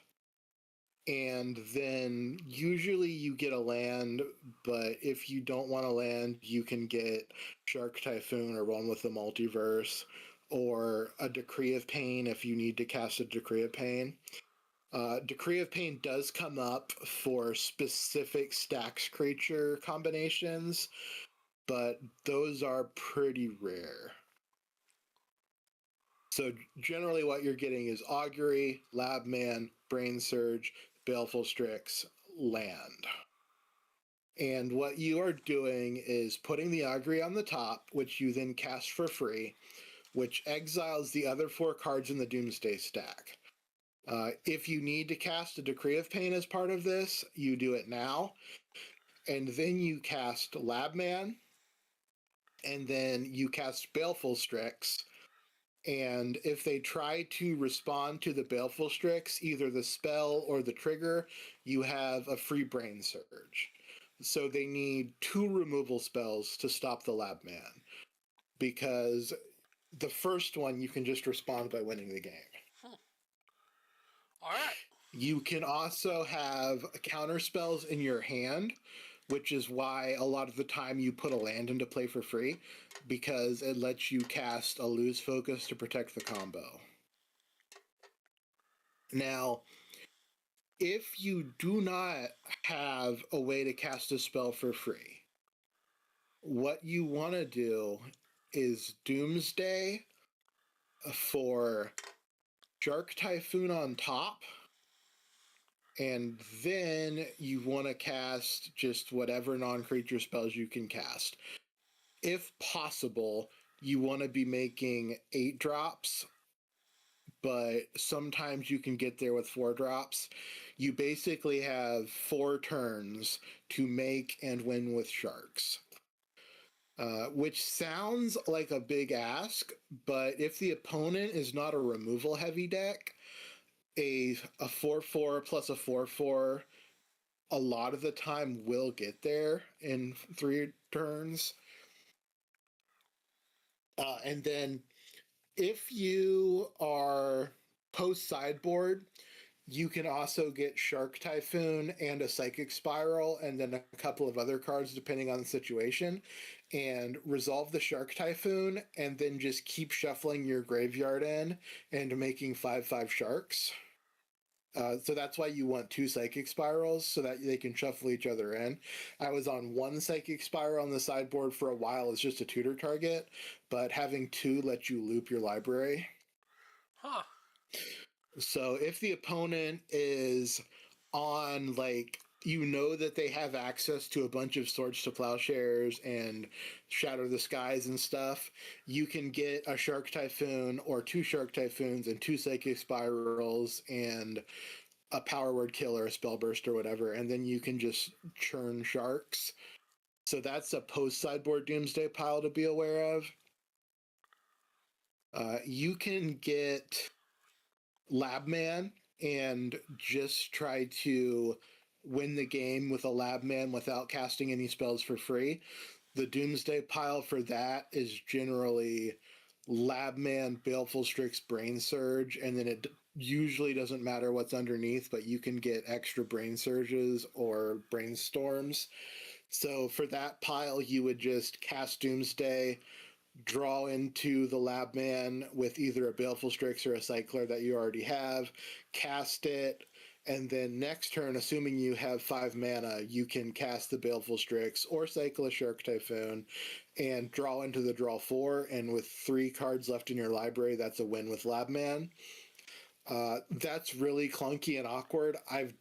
and then usually you get a land, but if you don't want to land, you can get Shark Typhoon or one with the multiverse, or a Decree of Pain if you need to cast a Decree of Pain. Decree of Pain does come up for specific stacks creature combinations, but those are pretty rare. So generally what you're getting is Augury, Labman, Brain Surge, Baleful Strix, land. And what you are doing is putting the Augury on the top, which you then cast for free, which exiles the other 4 cards in the Doomsday stack. If you need to cast a Decree of Pain as part of this, you do it now. And then you cast Labman, and then you cast Baleful Strix. And if they try to respond to the Baleful Strix, either the spell or the trigger, you have a free Brain Surge. So they need 2 removal spells to stop the Labman, because the first one you can just respond by winning the game. All right. You can also have counter spells in your hand, which is why a lot of the time you put a land into play for free, because it lets you cast a Lose Focus to protect the combo. Now, if you do not have a way to cast a spell for free, what you want to do is Doomsday for Shark Typhoon on top, and then you want to cast just whatever non-creature spells you can cast. If possible, you want to be making 8 drops, but sometimes you can get there with 4 drops. You basically have 4 turns to make and win with sharks. Which sounds like a big ask, but if the opponent is not a removal heavy deck, a 4/4 plus a 4/4 a lot of the time will get there in 3 turns. And then if you are post sideboard, you can also get Shark Typhoon and a Psychic Spiral, and then a couple of other cards depending on the situation, and resolve the Shark Typhoon, and then just keep shuffling your graveyard in and making 5/5 sharks. So that's why you want 2 Psychic Spirals, so that they can shuffle each other in. I was on 1 Psychic Spiral on the sideboard for a while as just a tutor target, but having 2 lets you loop your library. Huh. So if the opponent is on, like, you know that they have access to a bunch of Swords to Plowshares and Shatter the Skies and stuff, you can get a Shark Typhoon or 2 Shark Typhoons and 2 Psychic Spirals and a Power Word Kill or a Spellburst or whatever, and then you can just churn sharks. So that's a post-sideboard Doomsday pile to be aware of. You can get Labman and just try to win the game with a Labman without casting any spells for free. The Doomsday pile for that is generally Labman, Baleful Strix, Brain Surge, and then it usually doesn't matter what's underneath, but you can get extra Brain Surges or Brainstorms. So for that pile, you would just cast Doomsday, draw into the Labman with either a Baleful Strix or a Cycler that you already have, cast it, and then next turn, assuming you have 5 mana, you can cast the Baleful Strix or cycle a Shark Typhoon and draw into the draw 4, and with 3 cards left in your library, that's a win with Labman. That's really clunky and awkward. I've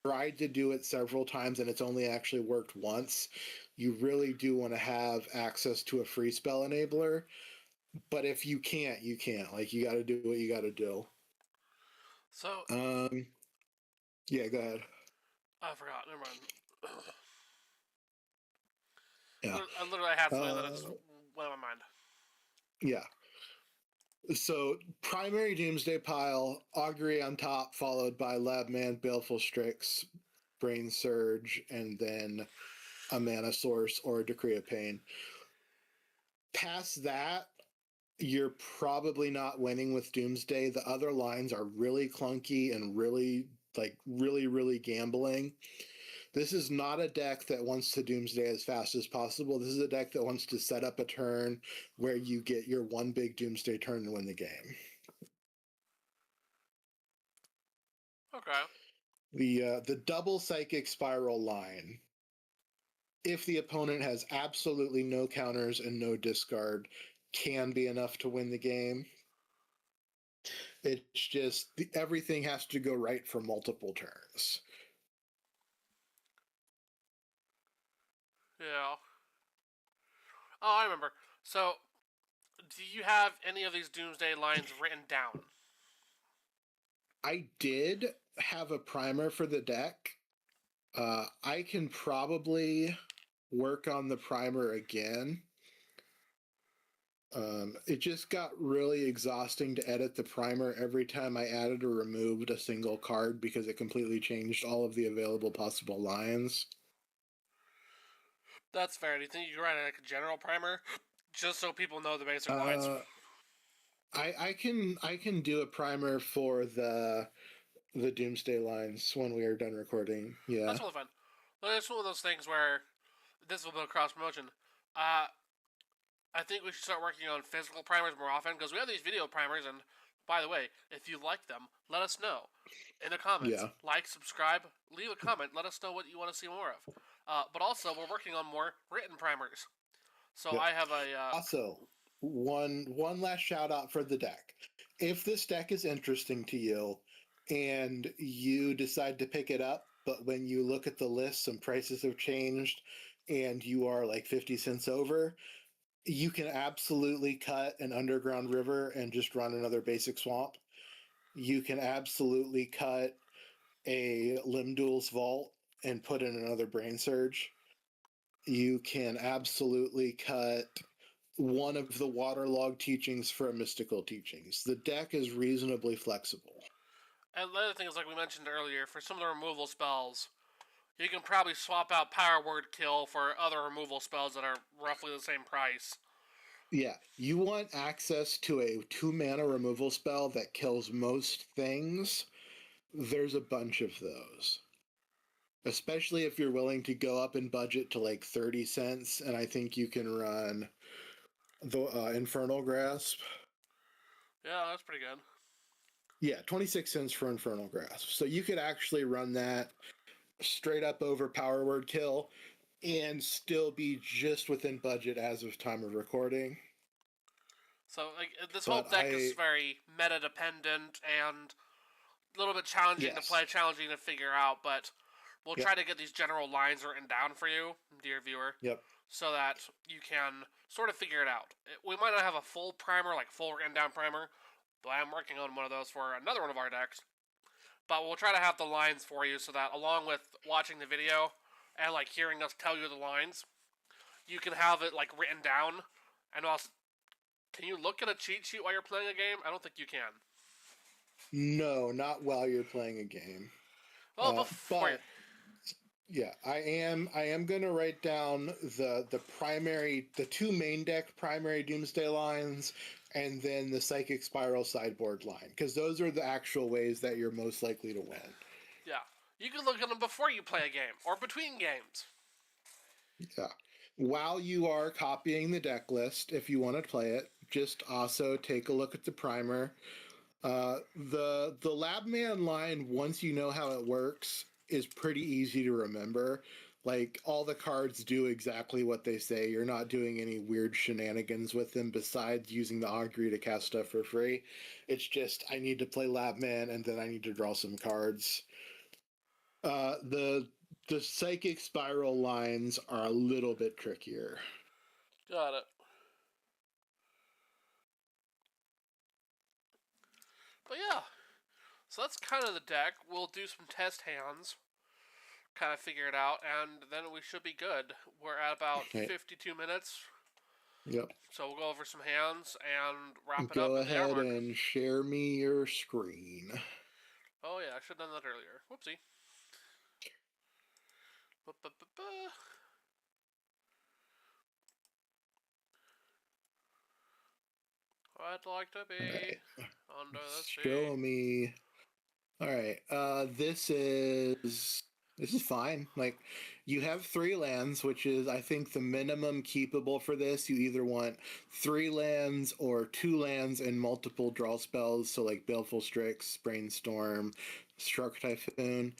tried to do it several times and it's only actually worked once. You really do want to have access to a free spell enabler, but if you can't, you can't. Like, you got to do what you got to do. So, yeah, go ahead. I forgot. Never mind. Yeah. I literally had something that just went out of my mind. Yeah. So, primary Doomsday pile, Augury on top, followed by Labman, Baleful Strix, Brain Surge, and then a Mana Source or a Decree of Pain. Past that, you're probably not winning with Doomsday. The other lines are really clunky and really gambling. This is not a deck that wants to Doomsday as fast as possible. This is a deck that wants to set up a turn where you get your one big Doomsday turn to win the game. Okay. The double Psychic Spiral line, if the opponent has absolutely no counters and no discard, can be enough to win the game. It's just everything has to go right for multiple turns. Yeah. Oh, I remember. So, do you have any of these Doomsday lines written down? I did have a primer for the deck. I can probably work on the primer again. It just got really exhausting to edit the primer every time I added or removed a single card because it completely changed all of the available possible lines. That's fair. Do you think you could write like a general primer, just so people know the basic lines? I can do a primer for the Doomsday lines when we are done recording. Yeah, That's totally fine. But it's one of those things where this will be a cross promotion. I think we should start working on physical primers more often because we have these video primers. And by the way, if you like them, let us know in the comments. Yeah. Like, subscribe, leave a comment. Let us know what you want to see more of. But also, we're working on more written primers. So Yeah. I have a. Also, one last shout out for the deck. If this deck is interesting to you and you decide to pick it up, but when you look at the list, some prices have changed and you are like 50 cents over, you can absolutely cut an underground river and just run another basic swamp. You can absolutely cut a Limdual's Vault and put in another Brain Surge. You can absolutely cut one of the waterlogged teachings for a mystical teachings. The deck is reasonably flexible. And the other thing is, like we mentioned earlier, for some of the removal spells, you can probably swap out Power Word Kill for other removal spells that are roughly the same price. Yeah, you want access to a 2-mana removal spell that kills most things. There's a bunch of those. Especially if you're willing to go up in budget to like 30 cents, and I think you can run the Infernal Grasp. Yeah, that's pretty good. Yeah, 26 cents for Infernal Grasp. So you could actually run that straight up over Power Word Kill and still be just within budget as of time of recording. So, like, this whole deck is very meta dependent and a little bit challenging to play, challenging to figure out, but we'll try to get these general lines written down for you, dear viewer. Yep. So that you can sort of figure it out. We might not have a full primer, like full written down primer, but I'm working on one of those for another one of our decks. But we'll try to have the lines for you so that along with watching the video and like hearing us tell you the lines, you can have it like written down. And also, can you look at a cheat sheet while you're playing a game? I don't think you can. No, not while you're playing a game. Well, before. But yeah, I am gonna write down the two main deck primary Doomsday lines, and then the Psychic Spiral sideboard line, because those are the actual ways that you're most likely to win. Yeah, you can look at them before you play a game or between games. Yeah, while you are copying the deck list, if you want to play it, just also take a look at the primer. The Labman line, once you know how it works, is pretty easy to remember. Like, all the cards do exactly what they say. You're not doing any weird shenanigans with them besides using the Augury to cast stuff for free. It's just, I need to play Labman, and then I need to draw some cards. The Psychic Spiral lines are a little bit trickier. Got it. But yeah, so that's kind of the deck. We'll do some test hands, kind of figure it out, and then we should be good. We're at about 52 minutes. Yep. So we'll go over some hands and wrap it up. Go ahead and share me your screen. Oh yeah, I should have done that earlier. Whoopsie. I'd like to be under the sea. Show me. All right. This is fine. Like, you have 3 lands, which is, I think, the minimum keepable for this. You either want 3 lands or 2 lands and multiple draw spells, so like Baleful Strix, Brainstorm, Shark Typhoon,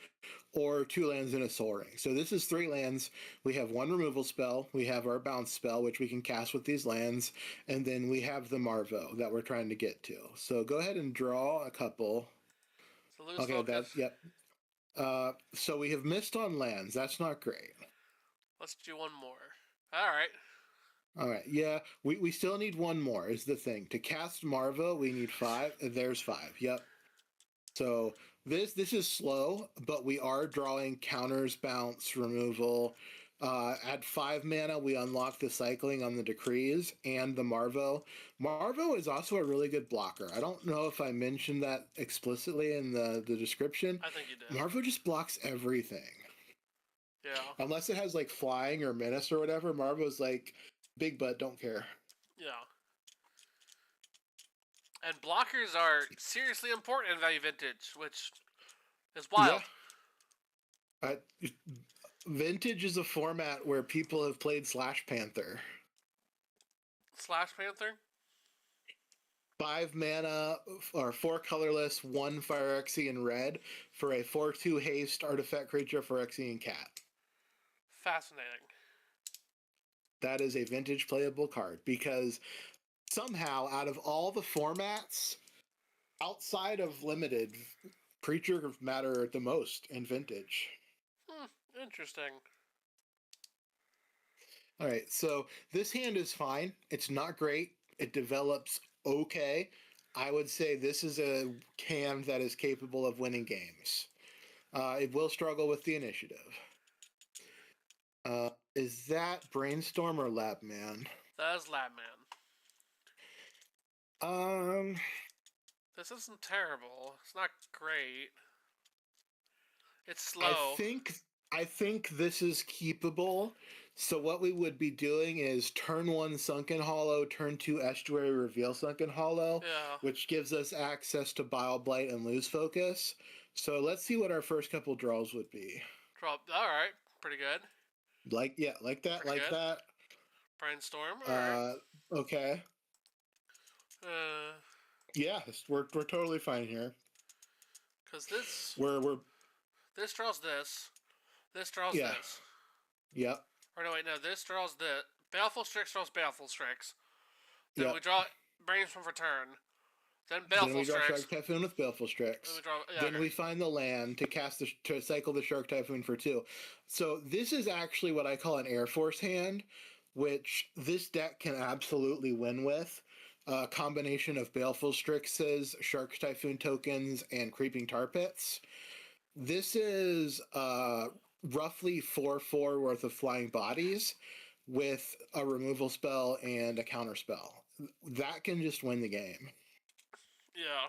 or 2 lands and a Soul Ring. So this is 3 lands. We have 1 removal spell. We have our bounce spell, which we can cast with these lands, and then we have the Marvo that we're trying to get to. So go ahead and draw a couple. Okay, that's yep. So we have missed on lands. That's not great. Let's do one more. All right. Yeah, we still need 1 more is the thing. To cast Marvo, we need 5. There's 5. Yep. So this is slow, but we are drawing counters, bounce, removal. At 5 mana, we unlock the cycling on the decrees and the Marvo. Marvo is also a really good blocker. I don't know if I mentioned that explicitly in the description. I think you did. Marvo just blocks everything. Yeah. Unless it has like flying or menace or whatever, Marvo's like big butt, don't care. Yeah. And blockers are seriously important in Value Vintage, which is wild. Yeah. Vintage is a format where people have played Slash Panther. Slash Panther? 5 mana or 4 colorless, 1 Phyrexian red for a 4/2 haste artifact creature Phyrexian cat. Fascinating. That is a vintage playable card because somehow out of all the formats outside of limited, creature matter the most in vintage. Interesting. All right, so this hand is fine. It's not great. It develops okay. I would say this is a can that is capable of winning games. It will struggle with the initiative. Is that Brainstorm or Lab Man? That is Lab Man. This isn't terrible. It's not great. It's slow. I think this is keepable. So what we would be doing is turn 1 Sunken Hollow, turn 2 Estuary Reveal Sunken Hollow, Yeah. which gives us access to Bile Blight and Lose Focus. So let's see what our first couple draws would be. All right. Pretty good. Like that, Pretty like good. that. Brainstorm. All right. Okay. Yeah, we're totally fine here. Because this draws this. This draws this. Yep. Or no, wait, no. This draws this. Baleful Strix draws Baleful Strix. Then we draw Brainstorm for turn. Then Baleful Strix. Shark Typhoon with Baleful Strix. Then we find the land to cycle the Shark Typhoon for 2. So this is actually what I call an Air Force hand, which this deck can absolutely win with. A combination of Baleful Strixes, Shark Typhoon tokens, and Creeping Tar Pits. This is roughly 4/4 worth of flying bodies with a removal spell and a counter spell. That can just win the game. Yeah.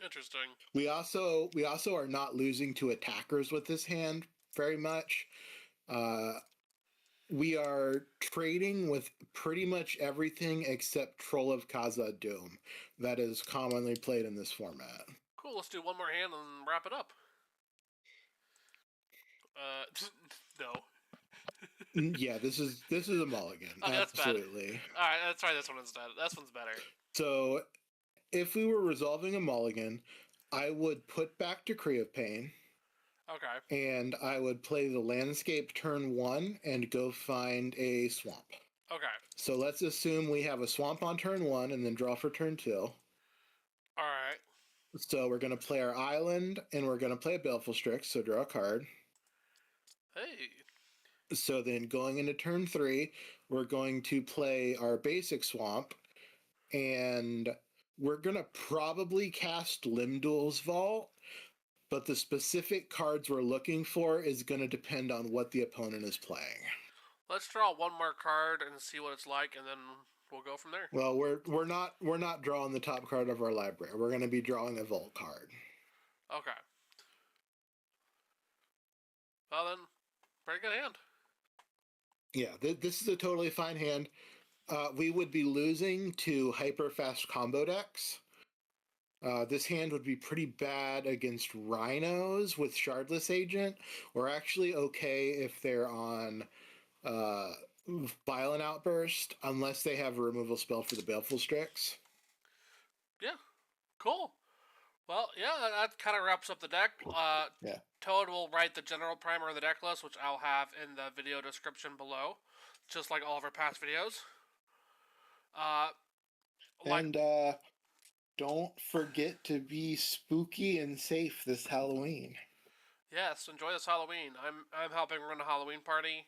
Interesting. We also are not losing to attackers with this hand very much. We are trading with pretty much everything except Troll of Khazad Doom that is commonly played in this format. Cool, let's do one more hand and wrap it up. No. Yeah, this is a mulligan. Okay, absolutely. That's bad. All right, let's try this one instead. This one's better. So, if we were resolving a mulligan, I would put back Decree of Pain. Okay. And I would play the landscape turn 1 and go find a swamp. Okay. So let's assume we have a swamp on turn 1 and then draw for turn 2. All right. So we're going to play our island and we're going to play a Baleful Strix, so draw a card. Hey. So then going into turn 3, we're going to play our basic swamp and we're going to probably cast Limdul's Vault. But the specific cards we're looking for is going to depend on what the opponent is playing. Let's draw one more card and see what it's like, and then we'll go from there. Well, we're not drawing the top card of our library. We're going to be drawing a vault card. Okay. Well then, pretty good hand. Yeah, this is a totally fine hand. We would be losing to hyper fast combo decks. This hand would be pretty bad against Rhinos with Shardless Agent, or actually okay if they're on Violent Outburst, unless they have a removal spell for the Baleful Strix. Yeah, cool. Well, yeah, that kind of wraps up the deck. Yeah. Toad will write the general primer of the deck list, which I'll have in the video description below, just like all of our past videos. Don't forget to be spooky and safe this Halloween. Yes, enjoy this Halloween. I'm helping run a Halloween party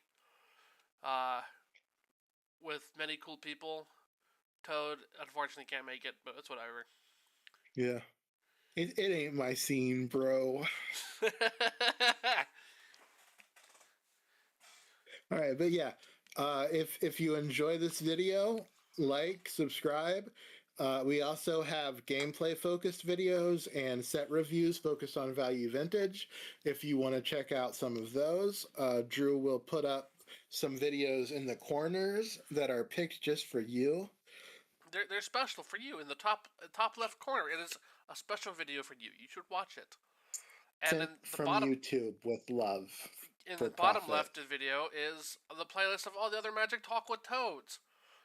with many cool people. Toad unfortunately can't make it, but it's whatever. Yeah. It ain't my scene, bro. All right, but yeah, if you enjoy this video, like, subscribe. We also have gameplay focused videos and set reviews focused on value vintage. If you want to check out some of those, Drew will put up some videos in the corners that are picked just for you. They're special for you in the top left corner. It is a special video for you. You should watch it. And Sent from YouTube with love. In the bottom left of the video is the playlist of all the other Magic Talk with Toads.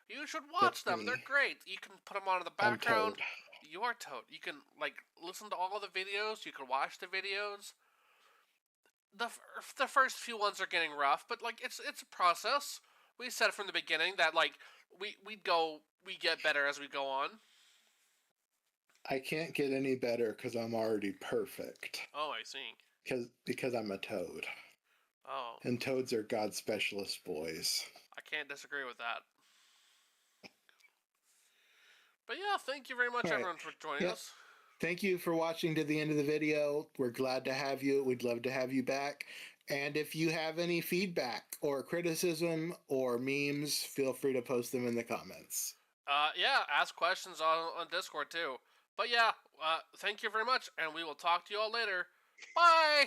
You should watch them. They're great. You can put them on in the background. You are Toad. You can listen to all of the videos. You can watch the videos. The first few ones are getting rough, but it's a process. We said from the beginning that we get better as we go on. I can't get any better because I'm already perfect. Oh, I see. Because I'm a toad. Oh. And toads are God specialist boys. I can't disagree with that. But yeah, thank you very much, All right. everyone, for joining Yep. us. Thank you for watching to the end of the video. We're glad to have you. We'd love to have you back. And if you have any feedback or criticism or memes, feel free to post them in the comments. Yeah, ask questions on Discord too. But yeah, thank you very much, and we will talk to you all later. Bye!